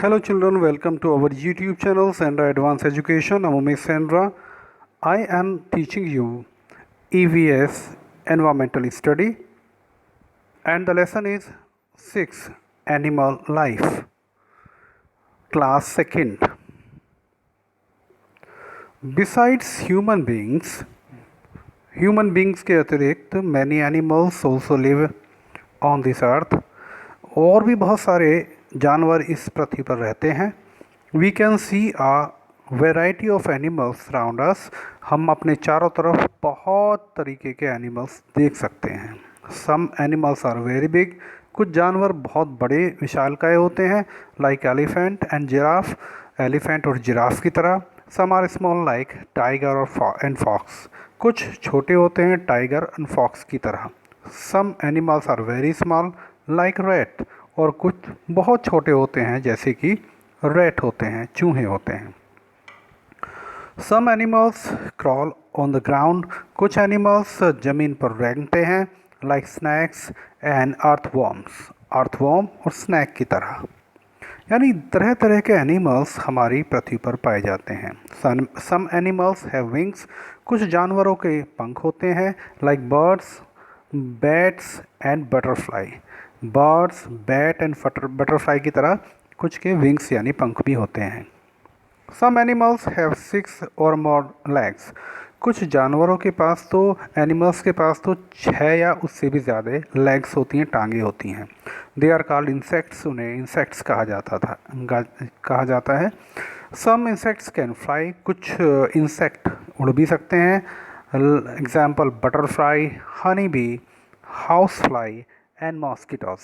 Hello children, welcome to our YouTube channel Sandra Advanced Education. I'm Umesh Sandra. I am teaching you EVS Environmental Study and the lesson is 6 Animal Life Class 2nd. Besides human beings के अतिरिक्त many animals also live on this earth. और भी बहुत सारे जानवर इस पृथ्वी पर रहते हैं. We can see a variety of animals around us. हम अपने चारों तरफ बहुत तरीके के एनिमल्स देख सकते हैं. Some animals are very big. कुछ जानवर बहुत बड़े विशालकाय होते हैं, like elephant and giraffe, elephant और जिराफ की तरह. Some are small like tiger and fox. कुछ छोटे होते हैं टाइगर एंड फॉक्स की तरह. Some animals are very small like rat. और कुछ बहुत छोटे होते हैं जैसे कि रैट होते हैं, चूहे होते हैं. Some animals crawl on the ground. कुछ एनिमल्स ज़मीन पर रेंगते हैं, लाइक स्नैक्स एंड अर्थवॉर्म और स्नैक की तरह. यानी तरह तरह के एनिमल्स हमारी पृथ्वी पर पाए जाते हैं. Some animals have wings. कुछ जानवरों के पंख होते हैं, like birds, bats and butterfly. Birds, bat and butterfly की तरह कुछ के विंग्स यानी पंख भी होते हैं. सम एनिमल्स हैव 6 और मोर लेग्स. कुछ जानवरों के पास तो एनिमल्स के पास तो 6 या उससे भी ज़्यादा लेग्स होती हैं, टांगे होती हैं. They are called insects. उन्हें इंसेक्ट्स कहा जाता है. Some insects can fly. कुछ इंसेक्ट उड़ भी सकते हैं. Example butterfly, honey bee, house fly and mosquitoes.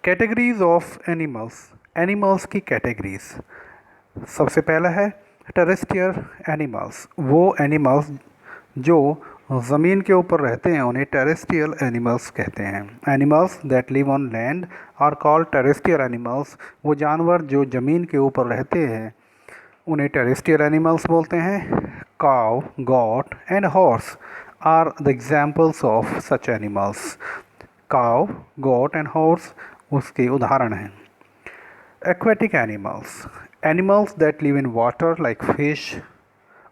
Categories of animals. Animals की कैटेगरीज. सबसे पहला है टेरेस्ट्रियल एनिमल्स. वो एनिमल्स जो ज़मीन के ऊपर रहते हैं उन्हें टेरेस्ट्रियल एनिमल्स कहते हैं. Animals that live on land are called terrestrial animals. वो जानवर जो ज़मीन के ऊपर रहते हैं उन्हें टेरेस्ट्रियल एनिमल्स बोलते हैं. Cow, got and horse are the examples of such animals. Cow, goat and horse उसके उदाहरण हैं. Aquatic animals. Animals that live in water like fish,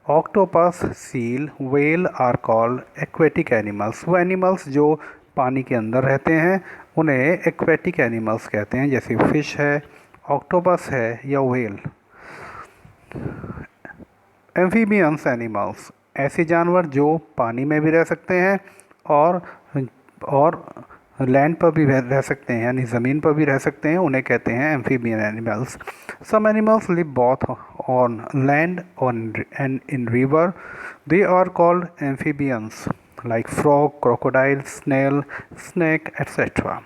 octopus, seal, whale are called aquatic animals. वो animals जो पानी के अंदर रहते हैं उन्हें aquatic animals कहते हैं, जैसे fish है, octopus है या whale. Amphibians animals. ऐसे जानवर जो पानी में भी रह सकते हैं और लैंड पर भी रह सकते हैं, यानी ज़मीन पर भी रह सकते हैं, उन्हें कहते हैं amphibian animals. Some animals live both on land and in river. They are called amphibians like frog, crocodile, snail, snake etcetera.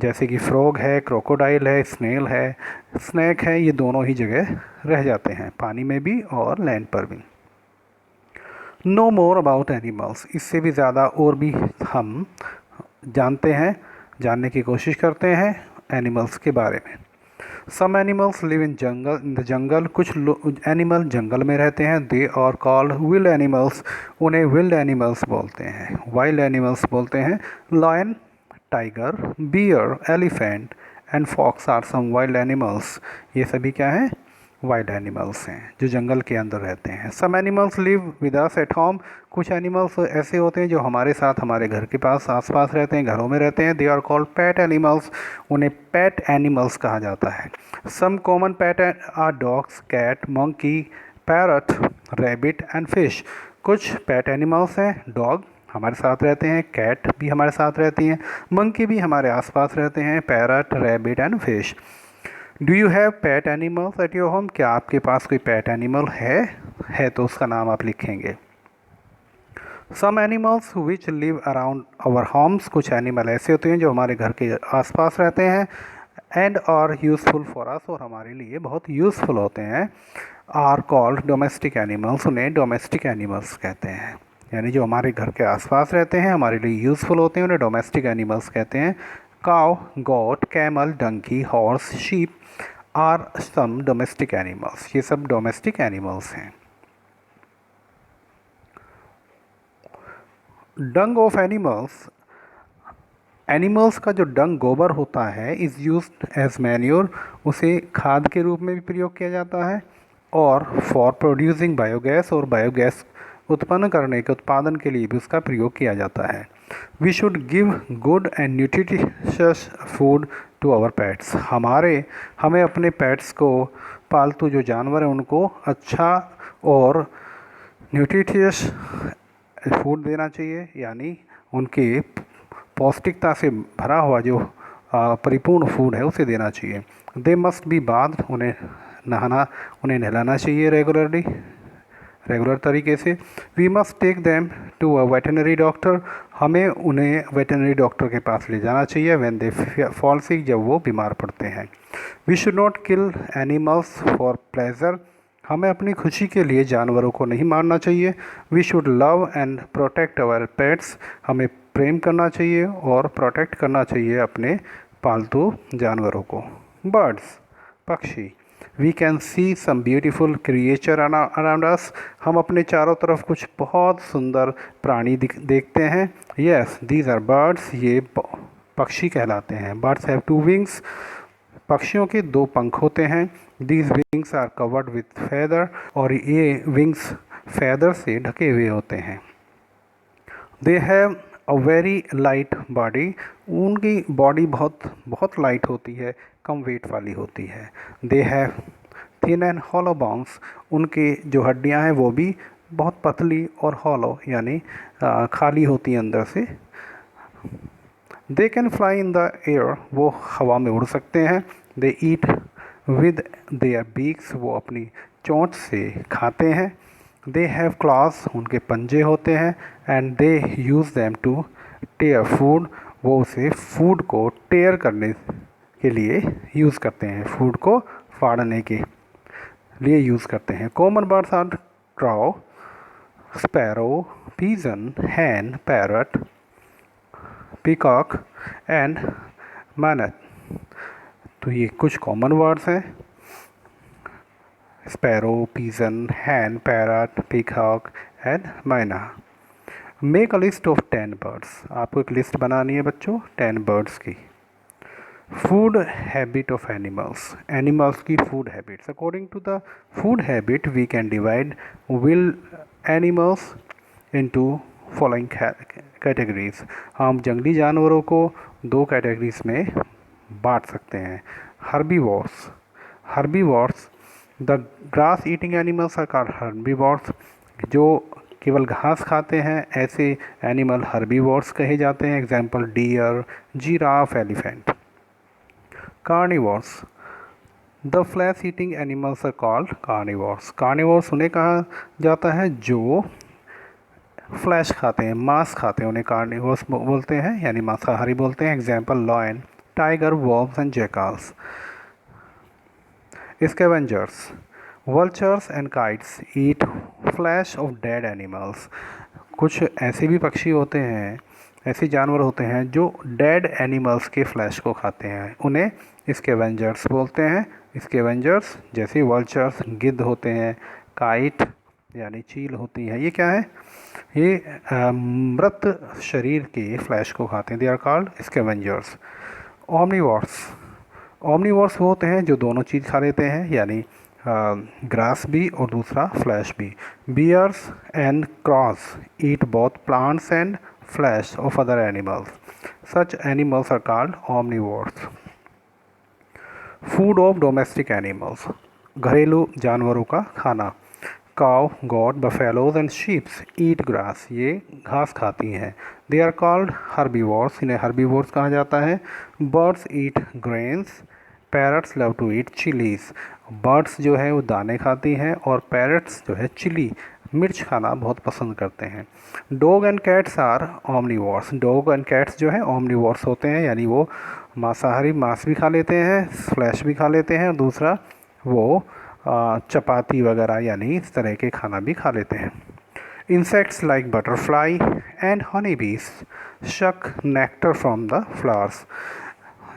जैसे कि फ्रॉग है, क्रोकोडाइल है, स्नेल है, स्नैक है. ये दोनों ही जगह रह जाते हैं, पानी में भी और लैंड पर भी. Know more about animals. इससे भी ज़्यादा और भी हम जानने की कोशिश करते हैं एनिमल्स के बारे में. Some animals live in jungle. कुछ एनिमल जंगल में रहते हैं. They are called wild animals. उन्हें विल्ड एनिमल्स बोलते हैं, वाइल्ड एनिमल्स बोलते हैं. Lion, tiger, bear, elephant and fox are some wild animals. ये सभी क्या हैं? वाइल्ड एनिमल्स हैं जो जंगल के अंदर रहते हैं. Some animals live with us at home. कुछ एनिमल्स ऐसे होते हैं जो हमारे साथ हमारे घर के पास आसपास रहते हैं, घरों में रहते हैं. They are called pet animals. उन्हें पेट एनिमल्स कहा जाता है. Some common pet are dogs, cat, monkey, parrot, rabbit and fish. कुछ पेट एनिमल्स हैं. डॉग हमारे साथ रहते हैं, कैट भी हमारे साथ रहती हैं, मंकी भी हमारे आसपास रहते हैं, parrot, rabbit and fish. Do you have pet animals at your home. क्या आपके पास कोई पेट एनिमल है तो उसका नाम आप लिखेंगे. Some animals which live around our homes. कुछ एनिमल ऐसे होते हैं जो हमारे घर के आसपास रहते हैं. And are useful for us. और हमारे लिए बहुत यूज़फुल होते हैं. Are called domestic animals. उन्हें डोमेस्टिक एनिमल्स कहते हैं, यानी जो हमारे घर के आसपास रहते हैं, हमारे लिए यूज़फुल होते हैं, उन्हें डोमेस्टिक एनिमल्स कहते हैं. Cow, goat, camel, donkey, horse, sheep are some domestic animals. ये सब डोमेस्टिक एनिमल्स हैं. डंग ऑफ एनिमल्स. एनिमल्स का जो डंग गोबर होता है इज़ यूज्ड एज मैन्योर, उसे खाद के रूप में भी प्रयोग किया जाता है, और फॉर प्रोड्यूसिंग बायोगैस, और बायोगैस उत्पन्न करने के उत्पादन के लिए भी उसका प्रयोग किया जाता है। We should give good and nutritious food to our pets, हमें अपने पेट्स को, पालतू जो जानवर हैं उनको अच्छा और न्यूट्रिशियस फूड देना चाहिए, यानी उनके पौष्टिकता से भरा हुआ जो परिपूर्ण फूड है उसे देना चाहिए। दे मस्ट बी बाथ, उन्हें नहलाना चाहिए रेगुलर तरीके से। We must take them to a veterinary doctor, हमें उन्हें वेटनरी डॉक्टर के पास ले जाना चाहिए व्हेन दे फॉल सिक, जब वो बीमार पड़ते हैं। We should not kill animals for pleasure, हमें अपनी खुशी के लिए जानवरों को नहीं मारना चाहिए। We should love and protect our pets, हमें प्रेम करना चाहिए और प्रोटेक्ट करना चाहिए अपने पालतू जानवरों को। बर्ड्स, पक्षी, we can see some beautiful creature around us, हम अपने चारों तरफ कुछ बहुत सुंदर प्राणी देखते हैं। यस, दीज आर बर्ड्स, ये पक्षी कहलाते हैं। बर्ड्स हैव टू विंग्स, पक्षियों के दो पंख होते हैं। These wings are covered with feather, और ये विंग्स फेदर से ढके हुए होते हैं। They have a very light body, उनकी बॉडी बहुत लाइट होती है, कम वेट वाली होती है। They have thin and hollow bones, उनके जो हड्डियां हैं वो भी बहुत पतली और हॉलो यानी खाली होती हैं अंदर से। They can fly in the air, वो हवा में उड़ सकते हैं। दे ईट विद देयर बीक्स, वो अपनी चोंच से खाते हैं। दे हैव क्लॉज, उनके पंजे होते हैं। And they use them to tear food, वो उसे फूड को टेयर करने के लिए यूज़ करते हैं, फूड को फाड़ने के लिए यूज़ करते हैं। Common birds are crow, sparrow, pigeon, hen, parrot, peacock and myna. तो ये कुछ कॉमन वर्ड्स हैं, sparrow, pigeon, hen, parrot, peacock and myna. Make a list of 10 birds, आपको एक लिस्ट बनानी है बच्चों 10 बर्ड्स की। Food habit of animals, animals की food habits. According to the food habit we can divide will animals into following categories, हम जंगली जानवरों को दो कैटेगरीज में बांट सकते हैं। Herbivores, the grass eating animals are called herbivores, जो केवल घास खाते हैं ऐसे एनिमल हर्बीवोर्स कहे जाते हैं। Example deer, giraffe, elephant. Carnivores, the flesh eating animals are called carnivores, carnivores उन्हें कहा जाता है जो फ्लैश खाते हैं, मांस खाते हैं, उन्हें कार्निवोर्स बोलते हैं यानी मांसाहारी बोलते हैं। Example lion, tiger, valves and jackals. Scavengers, vultures and kites eat flash of dead animals, कुछ ऐसे भी पक्षी होते हैं, ऐसे जानवर होते हैं जो डेड एनिमल्स के फ्लैश को खाते हैं, उन्हें स्कैवेंजर्स बोलते हैं। स्कैवेंजर्स जैसे वल्चर्स गिद्ध होते हैं, काइट यानी चील होती है, ये क्या है, ये मृत शरीर के फ्लैश को खाते हैं। They are called scavengers. Omnivores वो होते हैं जो दोनों चीज़ खा लेते हैं, यानी ग्रास भी और दूसरा फ्लैश भी। Bears and crows eat both plants and flesh of other animals, such animals are called omnivores. Food of domestic animals, घरेलू जानवरों का खाना। Cow, goat, buffaloes and sheeps eat grass, ये घास खाती हैं। दे आर कॉल्ड हर्बीवोर्स, इन्हें herbivores कहा जाता है। Birds eat grains, parrots love to eat chillies, birds जो है वो दाने खाती हैं और पैरट्स जो है चिली मिर्च खाना बहुत पसंद करते हैं। Dog and cats are omnivores, dog and cats जो है ओमनीवोर्स होते हैं, यानी वो मांसाहारी मांस भी खा लेते हैं, फ्लैश भी खा लेते हैं, और दूसरा वो चपाती वगैरह यानी इस तरह के खाना भी खा लेते हैं। Insects like butterfly and honey बीज शक नेक्टर फ्रॉम द फ्लावर्स,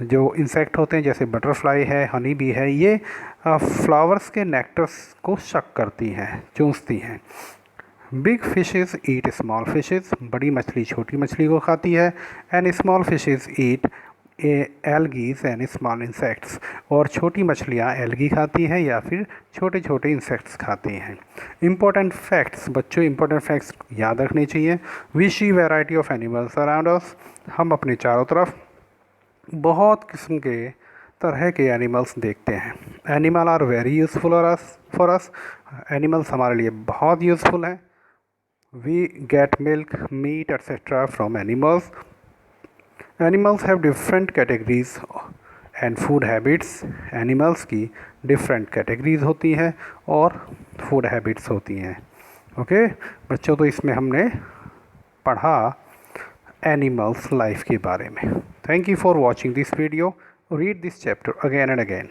जो इंसेक्ट होते हैं जैसे बटरफ्लाई है, हनी बी है, ये फ्लावर्स के नेक्टर्स को शक करती हैं, चूसती हैं। Big fishes eat small fishes, बड़ी मछली छोटी मछली को खाती है। And small fishes eat algae and small insects, और छोटी मछलियाँ एल्गी खाती हैं या फिर छोटे छोटे इंसेक्ट्स खाती हैं। इंपॉर्टेंट फैक्ट्स, बच्चों इंपॉर्टेंट फैक्ट्स याद रखने चाहिए। We see variety of animals around us, हम अपने चारों तरफ बहुत किस्म के तरह के एनिमल्स देखते हैं। Animal are very useful for us, animals हमारे लिए बहुत यूज़फुल हैं। We get milk, meat etcetera from animals. Animals have different categories and food habits, animals की डिफरेंट कैटेगरीज होती हैं और फूड हैबिट्स होती हैं। ओके बच्चों, तो इसमें हमने पढ़ा एनिमल्स लाइफ के बारे में। Thank you for watching this video. Read this chapter again and again.